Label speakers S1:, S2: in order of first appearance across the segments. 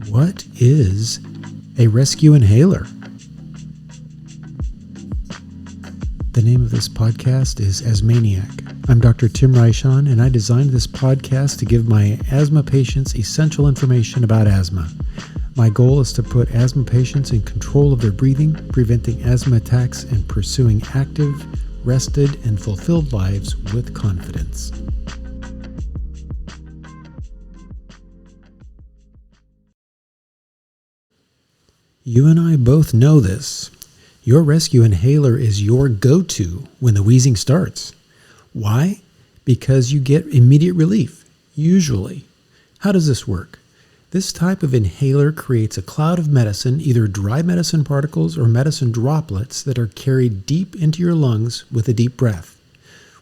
S1: What is a rescue inhaler? The name of this podcast is Asthmaniac. I'm Dr. Tim Reichon, and I designed this podcast to give my asthma patients essential information about asthma. My goal is to put asthma patients in control of their breathing, preventing asthma attacks, and pursuing active, rested, and fulfilled lives with confidence. You and I both know this. Your rescue inhaler is your go-to when the wheezing starts. Why? Because you get immediate relief, usually. How does this work? This type of inhaler creates a cloud of medicine, either dry medicine particles or medicine droplets that are carried deep into your lungs with a deep breath.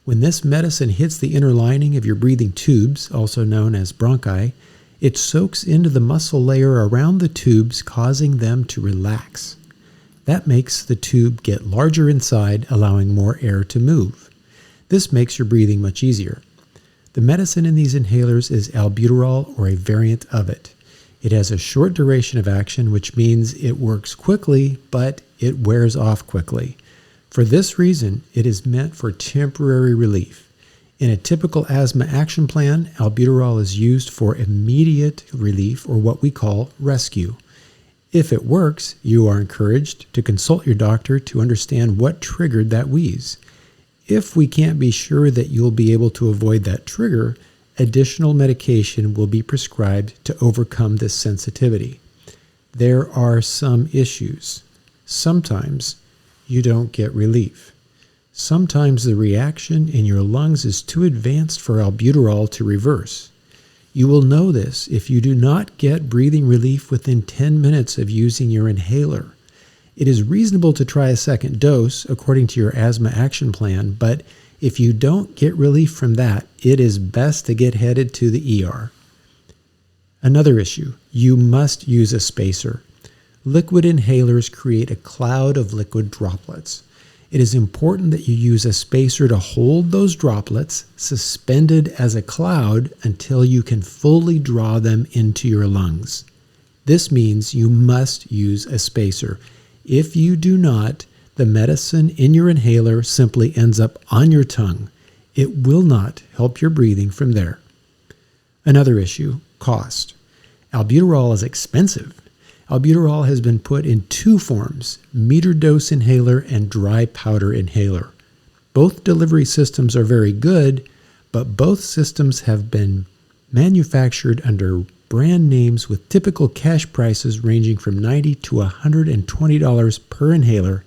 S1: When this medicine hits the inner lining of your breathing tubes, also known as bronchi, it soaks into the muscle layer around the tubes, causing them to relax. That makes the tube get larger inside, allowing more air to move. This makes your breathing much easier. The medicine in these inhalers is albuterol or a variant of it. It has a short duration of action, which means it works quickly, but it wears off quickly. For this reason, it is meant for temporary relief. In a typical asthma action plan, albuterol is used for immediate relief, or what we call rescue. If it works, you are encouraged to consult your doctor to understand what triggered that wheeze. If we can't be sure that you'll be able to avoid that trigger, additional medication will be prescribed to overcome this sensitivity. There are some issues. Sometimes you don't get relief. Sometimes the reaction in your lungs is too advanced for albuterol to reverse. You will know this if you do not get breathing relief within 10 minutes of using your inhaler. It is reasonable to try a second dose according to your asthma action plan, but if you don't get relief from that, it is best to get headed to the ER. Another issue, you must use a spacer. Liquid inhalers create a cloud of liquid droplets. It is important that you use a spacer to hold those droplets suspended as a cloud until you can fully draw them into your lungs. This means you must use a spacer. If you do not, the medicine in your inhaler simply ends up on your tongue. It will not help your breathing from there. Another issue, cost. Albuterol is expensive. Albuterol has been put in two forms, meter dose inhaler and dry powder inhaler. Both delivery systems are very good, but both systems have been manufactured under brand names with typical cash prices ranging from $90 to $120 per inhaler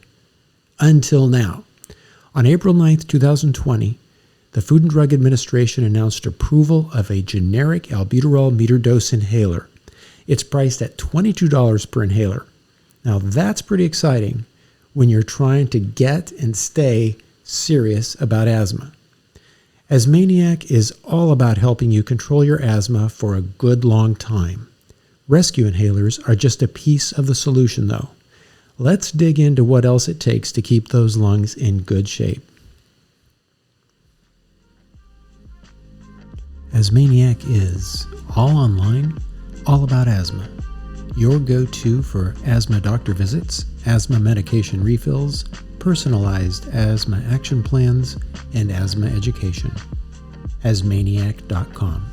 S1: until now. On April 9th, 2020, the Food and Drug Administration announced approval of a generic albuterol meter dose inhaler. It's priced at $22 per inhaler. Now that's pretty exciting when you're trying to get and stay serious about asthma. Asthmaniac is all about helping you control your asthma for a good long time. Rescue inhalers are just a piece of the solution though. Let's dig into what else it takes to keep those lungs in good shape. Asthmaniac is all online, all about asthma. Your go-to for asthma doctor visits, asthma medication refills, personalized asthma action plans, and asthma education. Asthmaniac.com.